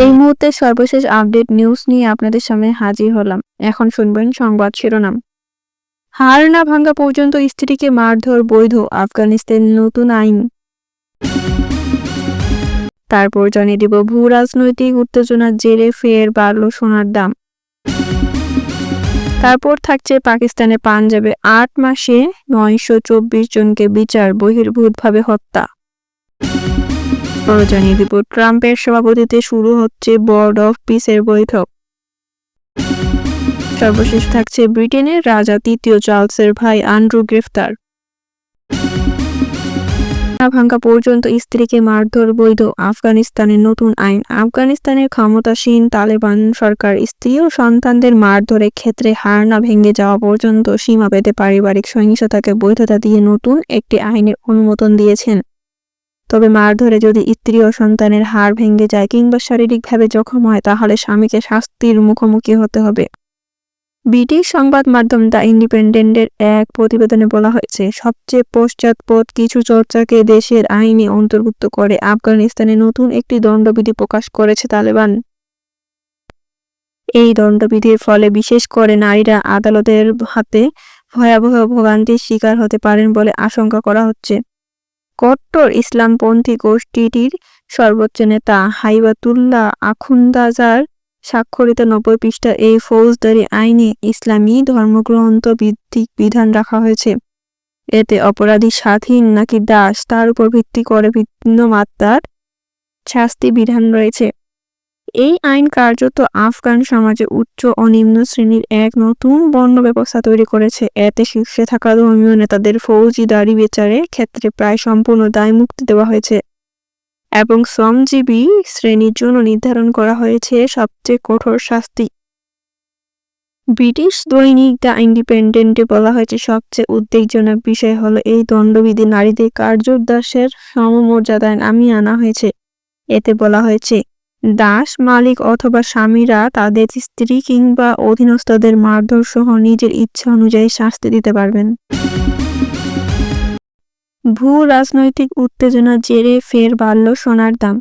এই মুহূর্তে সর্বশেষ আপডেট নিউজ নিয়ে আপনাদের সামনে হাজির হলাম। এখন শুনবেন সংবাদ শিরোনাম। হাড় না ভাঙা পর্যন্ত স্ত্রীকে মারধর বৈধ, আফগানিস্তানের নতুন আইন। তারপর জানিয়ে দিব ভূ রাজনৈতিক উত্তেজনার জেরে ফের বাড়ল সোনার দাম। তারপর থাকছে পাকিস্তানের পাঞ্জাবে ৮ মাসে ৯২৪ জনকে বিচার বহির্ভূতভাবে হত্যা। জানিয়ে দিব ট্রাম্পের সভাপতিত্বে শুরু হচ্ছে বোর্ড অফ পিসের বৈঠক। সর্বশেষ থাকছে ব্রিটেনের রাজা তৃতীয় চার্লসের ভাই অ্যান্ড্রু গ্রেফতার। ভাঙা পর্যন্ত স্ত্রীকে মারধর বৈধ, আফগানিস্তানের নতুন আইন। আফগানিস্তানের ক্ষমতাসীন তালেবান সরকার স্ত্রী ও সন্তানদের মারধরের ক্ষেত্রে হাড় না ভেঙে যাওয়া পর্যন্ত সীমা পেতে পারিবারিক সহিংসতাকে বৈধতা দিয়ে নতুন একটি আইনের অনুমোদন দিয়েছেন। তবে মারধরে যদি স্ত্রী ও সন্তানের হাড় ভেঙে যায় কিংবা শারীরিকভাবে জখম হয়, তাহলে স্বামীকে শাস্তির মুখোমুখি হতে হবে। ব্রিটিশ সংবাদ মাধ্যম দ্য ইন্ডিপেন্ডেন্টের এক প্রতিবেদনে বলা হয়েছে, সবচেয়ে পশ্চাৎপদ কিছু চর্চাকে দেশের আইনে অন্তর্ভুক্ত করে আফগানিস্তানে নতুন একটি দণ্ডবিধি প্রকাশ করেছে তালেবান। এই দণ্ডবিধির ফলে বিশেষ করে নারীরা আদালতের হাতে ভয়াবহ ভোগান্তির শিকার হতে পারেন বলে আশঙ্কা করা হচ্ছে। কট্টর ইসলামপন্থী গোষ্ঠীটির সর্বোচ্চ নেতা হাইবাতুল্লাহ আখুন্দাজার স্বাক্ষরিত ৯০ পৃষ্ঠার এই ফৌজদারি আইনে ইসলামী ধর্মগ্রন্থ ভিত্তিক বিধান রাখা হয়েছে। এতে অপরাধী স্বাধীন নাকি দাস তার উপর ভিত্তি করে ভিন্ন মাত্রার শাস্তি বিধান রয়েছে। এই আইন কার্যত আফগান সমাজে উচ্চ ও নিম্ন শ্রেণীর এক নতুন বর্ণ ব্যবস্থা তৈরি করেছে। এতে শীর্ষে থাকা ধর্মীয় নেতাদের ফৌজদারি বিচারের ক্ষেত্রে প্রায় সম্পূর্ণ দায় মুক্তি দেওয়া হয়েছে এবং শ্রমজীবী শ্রেণীর জন্য নির্ধারণ করা হয়েছে সবচেয়ে কঠোর শাস্তি। ব্রিটিশ দৈনিক দ্য ইন্ডিপেন্ডেন্টে বলা হয়েছে, সবচেয়ে উদ্বেগজনক বিষয় হলো এই দণ্ডবিধি নারীদের কার্যোদ্দাসের সমমর্যাদায় নামিয়ে আনা হয়েছে। এতে বলা হয়েছে, দাস মালিক অথবা স্বামীরা তাদের স্ত্রী কিংবা অধীনস্থদের মারধর সহ নিজের ইচ্ছা অনুযায়ী শাস্তি দিতে পারবেন। ভূ রাজনৈতিক উত্তেজনার জেরে ফের বাড়ল সোনার দাম।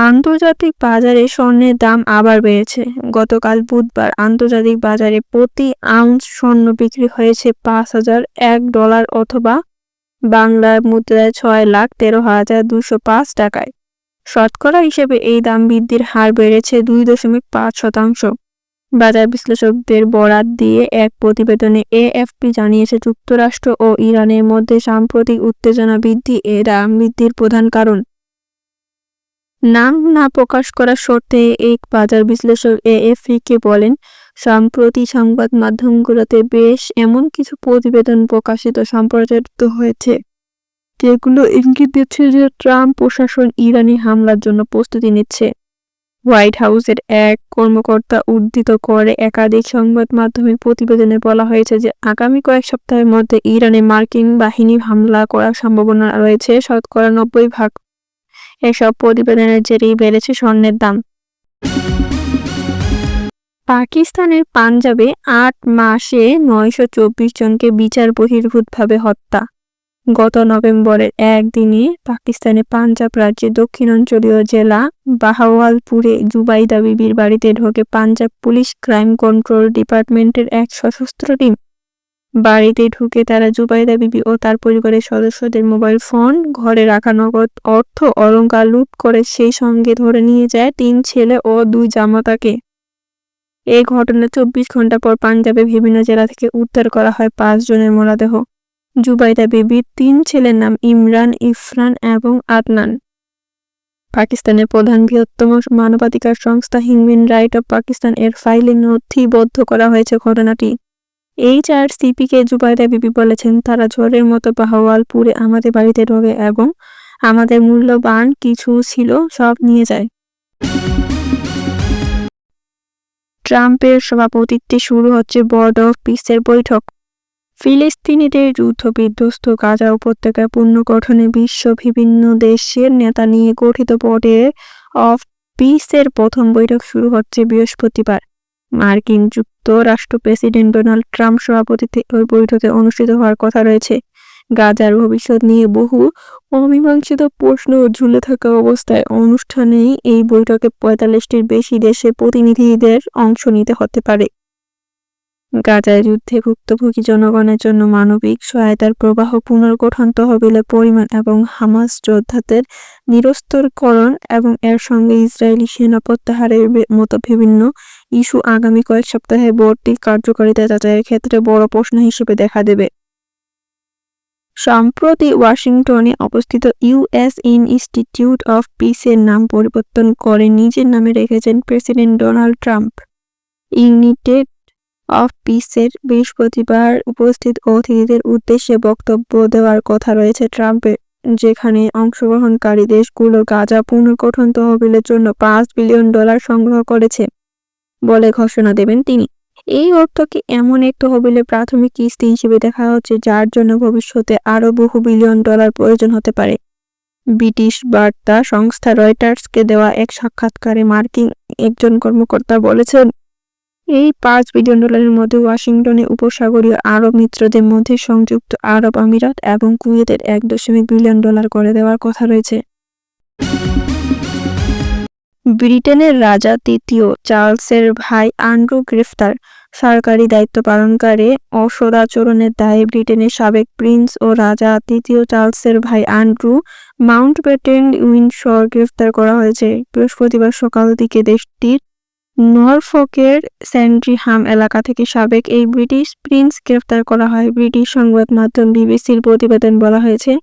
আন্তর্জাতিক বাজারে স্বর্ণের দাম আবার বেড়েছে। গতকাল বুধবার আন্তর্জাতিক বাজারে প্রতি আউন্স স্বর্ণ বিক্রি হয়েছে $৫,০০১ অথবা বাংলার মুদ্রায় ৬,১৩,২০৫ টাকায়। শতকরা হিসেবে এই দাম বৃদ্ধির হার বেড়েছে ২.৫%। বাজার বিশ্লেষকদের বরাত দিয়ে এক প্রতিবেদনে এএফপি জানিয়েছে, যুক্তরাষ্ট্র ও ইরানের মধ্যে সাম্প্রতিক উত্তেজনা বৃদ্ধি এ দাম বৃদ্ধির প্রধান কারণ। নাম না প্রকাশ করার শর্তে এক বাজার বিশ্লেষক এএফপিকে বলেন, সম্প্রতি সংবাদ মাধ্যমগুলোতে বেশ এমন কিছু প্রতিবেদন সম্প্রচারিত হয়েছে যেগুলো ইঙ্গিত দিচ্ছে যে ট্রাম্প প্রশাসন ইরানি হামলার জন্য প্রস্তুতি নিচ্ছে। হোয়াইট হাউসের এক কর্মকর্তা উদ্ধৃত করে একাধিক সংবাদ মাধ্যমের প্রতিবেদনে বলা হয়েছে যে আগামী কয়েক সপ্তাহের মধ্যে ইরানে মার্কিন বাহিনী হামলা করার সম্ভাবনা রয়েছে ৯০%। এসব প্রতিবেদনের জেরেই বেড়েছে স্বর্ণের দাম। পাকিস্তানের পাঞ্জাবে ৮ মাসে ৯২৪ জনকে বিচার বহির্ভূতভাবে হত্যা। গত নভেম্বরের একদিনে পাকিস্তানের পাঞ্জাব রাজ্যের দক্ষিণাঞ্চলীয় জেলা বাহাওয়ালপুরে জুবাইদা বিবির বাড়িতে ঢোকে পাঞ্জাব পুলিশ ক্রাইম কন্ট্রোল ডিপার্টমেন্টের এক সশস্ত্র টিম। বাড়িতে ঢুকে তারা জুবাইদা বিবি ও তার পরিবারের সদস্যদের মোবাইল ফোন, ঘরে রাখা নগদ অর্থ অলংকার লুট করে সেই সঙ্গে ধরে নিয়ে যায় ৩ ছেলে ও ২ জামাতাকে। এই ঘটনার ২৪ ঘন্টা পর পাঞ্জাবে বিভিন্ন জেলা থেকে উদ্ধার করা হয় ৫ জনের মরদেহ। জুবাইদা বিবির ৩ ছেলের নাম ইমরান, ইরফান এবং আদনান। পাকিস্তানের প্রধান বৃহত্তম মানবাধিকার সংস্থা হিউম্যান রাইট অফ পাকিস্তান এর ফাইলে নথিবদ্ধ করা হয়েছে ঘটনাটি। HRCPকে জুবাইদা বিবি বলেছেন, তারা ঝড়ের মতো বাহাওয়ালপুরে আমাদের বাড়িতে ঢোকে এবং আমাদের মূল্যবান কিছু ছিল সব নিয়ে যায়। ট্রাম্পের সভাপতিত্বে শুরু হচ্ছে বোর্ড অফ পিসের বৈঠক। ফিলিস্তিনিদের যুদ্ধবিধ্বস্ত গাজা উপত্যকায় পুনর্গঠনে বিশ্ব বিভিন্ন দেশের নেতা নিয়ে গঠিত বোর্ড অফ পিসের প্রথম বৈঠক শুরু হচ্ছে বৃহস্পতিবার। মার্কিন যুক্তরাষ্ট্র প্রেসিডেন্ট ডোনাল্ড ট্রাম্প সভাপতিত্বে ওই বৈঠকে অনুষ্ঠিত হওয়ার কথা রয়েছে। গাজার ভবিষ্যৎ নিয়ে বহু অমীমাংসিত প্রশ্ন ঝুলে থাকা অবস্থায় অনুষ্ঠানেই এই বৈঠকে ৪৫টির বেশি দেশের প্রতিনিধিদের অংশ নিতে হতে পারে। গাজায় যুদ্ধে ভুক্তভোগী জনগণের জন্য মানবিক সহায়তার প্রবাহ, পুনর্গঠন তহবিলের পরিমাণ এবং হামাস যোদ্ধাদের নিরস্ত্রীকরণ এবং এর সঙ্গে ইসরায়েলি সেনা প্রত্যাহারের মতো বিভিন্ন ইস্যু আগামী কয়েক সপ্তাহে ভর্তির কার্যকারিতা যাচাইয়ের ক্ষেত্রে বড় প্রশ্ন হিসেবে দেখা দেবে। সম্প্রতি ওয়াশিংটনে অবস্থিত ইউএস ইনস্টিটিউট অফ পিসের নাম পরিবর্তন করে নিজের নামে রেখেছেন president Donald Trump. United of পিসের বৃহস্পতিবার উপস্থিত অতিথিদের উদ্দেশ্যে বক্তব্য দেওয়ার কথা রয়েছে ট্রাম্পের, যেখানে অংশগ্রহণকারী দেশগুলো গাজা পুনর্গঠন তহবিলের জন্য $5 বিলিয়ন সংগ্রহ করেছে বলে ঘোষণা দেবেন তিনি। এই অর্থকে এমন এক তহবিলের প্রাথমিক কিস্তি হিসেবে দেখা হচ্ছে, যার জন্য ভবিষ্যতে আরও বহু বিলিয়ন ডলার প্রয়োজন হতে পারে। ব্রিটিশ বার্তা সংস্থা রয়টার্সকে দেওয়া এক সাক্ষাৎকারে মার্কিন একজন কর্মকর্তা বলেছেন, এই $5 বিলিয়নের মধ্যে ওয়াশিংটনে উপসাগরীয় আরব মিত্রদের মধ্যে সংযুক্ত আরব আমিরাত এবং কুয়েতের $1 বিলিয়ন করে দেওয়ার কথা রয়েছে। ব্রিটেনের রাজা তৃতীয় চার্লসের ভাই অ্যান্ড্রু গ্রেফতার। সরকারি দায়িত্ব পালনকারী অসদাচরণের দায়ে ব্রিটেনের সাবেক প্রিন্স ও রাজা তৃতীয় চার্লসের ভাই অ্যান্ড্রু মাউন্টব্যাটেন উইন্ডসর গ্রেফতার করা হয়েছে। বৃহস্পতিবার সকাল দিকে দেশটির নরফকের স্যান্ড্রিহাম এলাকা থেকে সাবেক এই ব্রিটিশ প্রিন্স গ্রেফতার করা হয়। ব্রিটিশ সংবাদ মাধ্যম বিবিসির প্রতিবেদন বলা হয়েছে,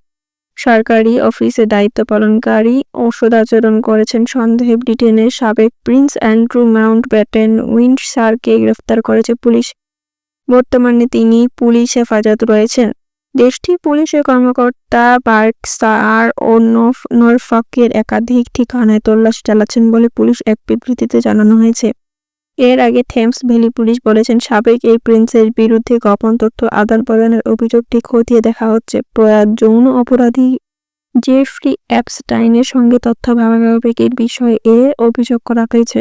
সরকারি অফিসে দায়িত্ব পালনকারী অসদাচরণ করেছেন সন্দেহে ব্রিটেনের সাবেক প্রিন্স অ্যান্ড্রু মাউন্টব্যাটেন উইন্ডসরকে গ্রেফতার করেছে পুলিশ। বর্তমানে তিনি পুলিশ হেফাজতে রয়েছেন। দেশটির পুলিশের কর্মকর্তা বার্কশায়ার ও নরফকের একাধিক ঠিকানায় তল্লাশি চালাচ্ছেন বলে পুলিশ এক বিবৃতিতে জানানো হয়েছে। এর আগে থেমস ভ্যালি পুলিশ বলেছেন, সাবেক এই প্রিন্সের বিরুদ্ধে গোপন তথ্য আদান-প্রদানের অভিযোগটি খতিয়ে দেখা হচ্ছে। প্রয়াত যৌন অপরাধী জেফ্রি এপস্টাইনের সঙ্গে তথ্য ভাগাভাগির বিষয়ে অভিযোগ করা হয়েছে।